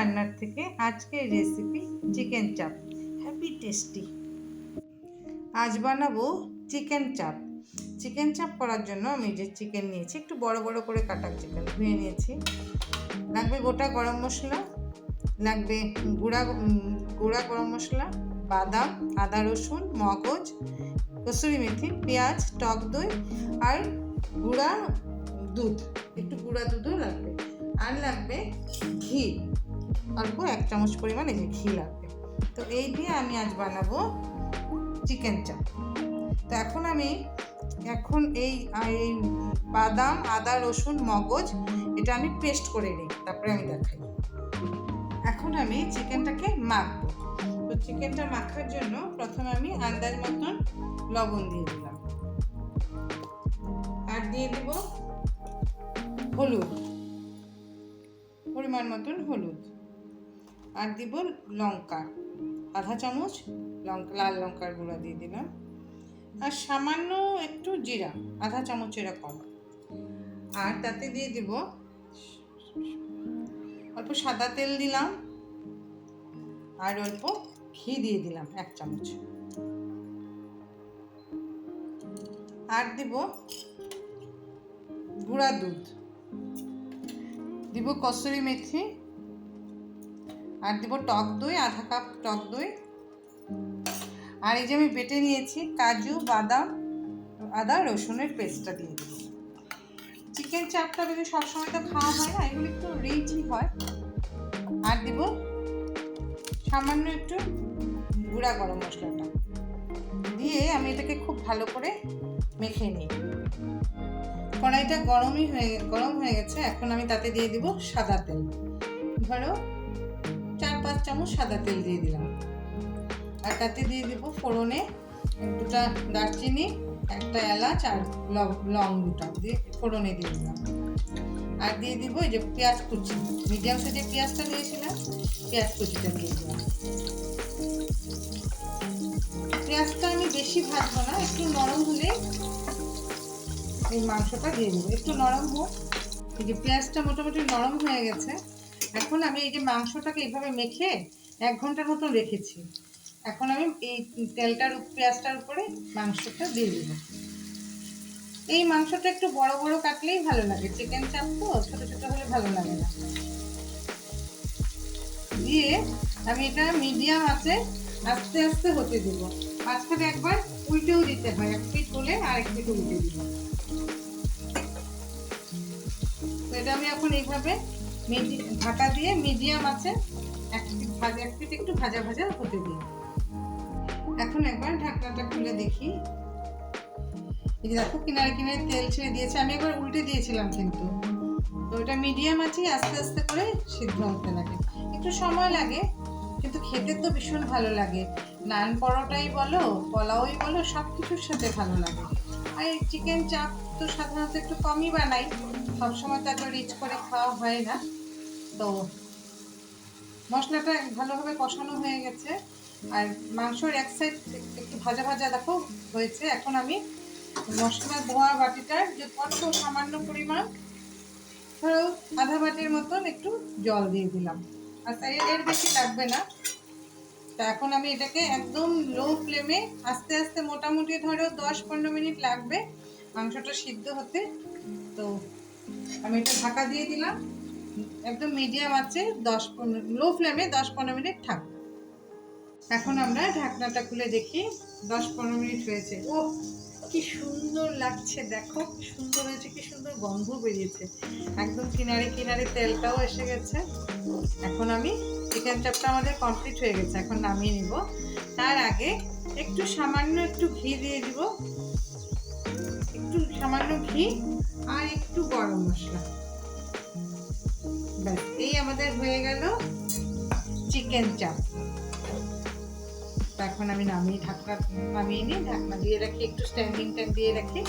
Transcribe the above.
রান্নার থেকে আজকের রেসিপি চিকেন চাপ। Happy tasty. আজ বানাবো চিকেন চাপ। চিকেন চাপ করার জন্য আমি যে চিকেন নিয়েছি, একটু বড় বড় করে কাটা চিকেন ধুয়ে নিয়েছি। লাগবে গোটা গরম মশলা, লাগবে গুঁড়া গরম মশলা, বাদাম, আদা রসুন, মগজ, কসুরি মেথি, পেঁয়াজ, টক দই আর গুঁড়া দুধ, একটু গুঁড়া দুধও লাগবে। আর লাগবে ঘি, অল্প 1 চামচ পরিমাণ এই যে ঘি লাগবে। তো এই দিয়ে আমি আজ বানাবো চিকেন চাপ। তো এখন এই বাদাম, আদা রসুন, মগজ এটা আমি পেস্ট করে নিই, তারপরে আমি দেখাই। এখন আমি চিকেনটাকে মাখবো। তো চিকেনটা মাখার জন্য প্রথমে আমি আন্দাজ মতন লবণ দিয়ে দিলাম, আর দিয়ে দেব হলুদ, পরিমাণ মতন হলুদ, আর দিব লঙ্কা, আধা চামচ লাল লঙ্কার গুঁড়া দিয়ে দিলাম, আর সামান্য একটু জিরা, আধা চামচ এরকম। আর তাতে দিয়ে দিব অল্প সাদা তেল দিলাম, আর অল্প ঘি দিয়ে দিলাম 1 চামচ। আর দিব গুঁড়া দুধ, দিব কসুরি মেথি, আর দিব টক দই, আধা কাপ টক দই। আর এই যে আমি বেটে নিয়েছি কাজু, বাদাম, আদা রসুনের পেস্টটা দিয়ে দিব। চিকেন চাপটা যদি সবসময় তো খাওয়া হয় না, এগুলো একটু রিচই হয়। আর দিব সামান্য একটু গুঁড়া গরম মশলাটা দিয়ে আমি এটাকে খুব ভালো করে মেখে নিই। কড়াইটা গরম হয়ে গেছে। এখন আমি তাতে দিয়ে দিব সাদা তেল, ধরো 4-5 চামচ সাদা তেল দিয়ে দিলাম। আর তাতে দিয়ে দিব ফোড়নে 2টা দারচিনি, 1টা এলাচ আর লং 2টা দিয়ে ফোড়নে দিয়ে দিলাম। আর দিয়ে দিব এই যে পেঁয়াজ কুচি, মিডিয়াম সাইজের পেঁয়াজটা দিয়েছিলাম, পেঁয়াজ কুচিটা দিয়ে দিলাম। পেঁয়াজটা আমি বেশি ভাজবো না, একটু নরম হলে এই মাংসটা দিয়ে দেবো। একটু নরম হোক। এই যে পেঁয়াজটা মোটামুটি নরম হয়ে গেছে। এখন আমি এই যে মাংসটাকে এইভাবে মেখে 1 ঘন্টার মতন রেখেছি। এখন আমি এই পেঁয়াজটার উপরে মাংসটা দিয়ে দেব। এই মাংসটা একটু বড় বড় কাটলেই ভালো লাগে, চিকেন চাপ তো ছোট ছোট হলে ভালো লাগে না। দিয়ে আমি এটা মিডিয়াম আঁচে আস্তে আস্তে হতে দেব। মাঝখানে একবার উল্টেও দিতে হয়, 1 পিঠ হলে আর 1 পিঠ উল্টে দিব। তো এটা আমি এখন এইভাবে ঢাকা দিয়ে মিডিয়াম আঁচে 1 পিঠ একটু ভাজা ভাজা হতে দিই। এখন একবার ঢাকনাটা খুলে দেখি। এই যে দেখো কিনারে কিনারে তেল ছেড়ে দিয়েছে। আমি একবার উল্টে দিয়েছিলাম কিন্তু। তো এটা মিডিয়াম আছে, আস্তে আস্তে করে সিদ্ধ হতে লাগে। একটু সময় লাগে, কিন্তু খেতে তো ভীষণ ভালো লাগে। নান পরোটাই বলো, পোলাওই বলো, সব কিছুর সাথে ভালো লাগে। আর এই চিকেন চাপ তো সাধারণত একটু কমই বানাই, সবসময় তো এত রিচ করে খাওয়া হয় না। তো মশলাটা ভালোভাবে কষানো হয়ে গেছে, আর মাংসর এক সাইড একটু ভাজা ভাজা দেখো হয়েছে। এখন আমি মশলা ধোয়া বাটিটার যে অল্প সামান্য পরিমাণ, ধরো আধা বাটির মতন একটু জল দিয়ে দিলাম। আর এর বেশি লাগবে না। তা এখন আমি এটাকে একদম লো ফ্লেমে আস্তে আস্তে, মোটামুটি ধরো 10-15 মিনিট লাগবে মাংসটা সিদ্ধ হতে। তো আমি এটা ঢাকা দিয়ে দিলাম, একদম মিডিয়াম আছে, লো ফ্লেমে 10-15 মিনিট থাকবে। এখন আমরা ঢাকনাটা খুলে দেখি। 10-15 মিনিট হয়েছে। ও কি সুন্দর লাগছে, দেখো কি সুন্দর হয়েছে, কি সুন্দর গন্ধ বেরিয়েছে। একদম কিনারে কিনারে তেলটাও এসে গেছে। এখন আমি চিকেন চাপটা আমাদের কমপ্লিট হয়ে গেছে, এখন নামিয়ে নিব। তার আগে একটু সামান্য একটু ঘি দিয়ে দিব, একটু সামান্য ঘি আর একটু গরম মশলা। ব্যাস, এই আমাদের হয়ে গেল চিকেন চাপ। এখন আমি নামিয়ে নিই, ঢাকনা দিয়ে রাখি, একটু স্ট্যান্ডিং টাইম দিয়ে রাখি।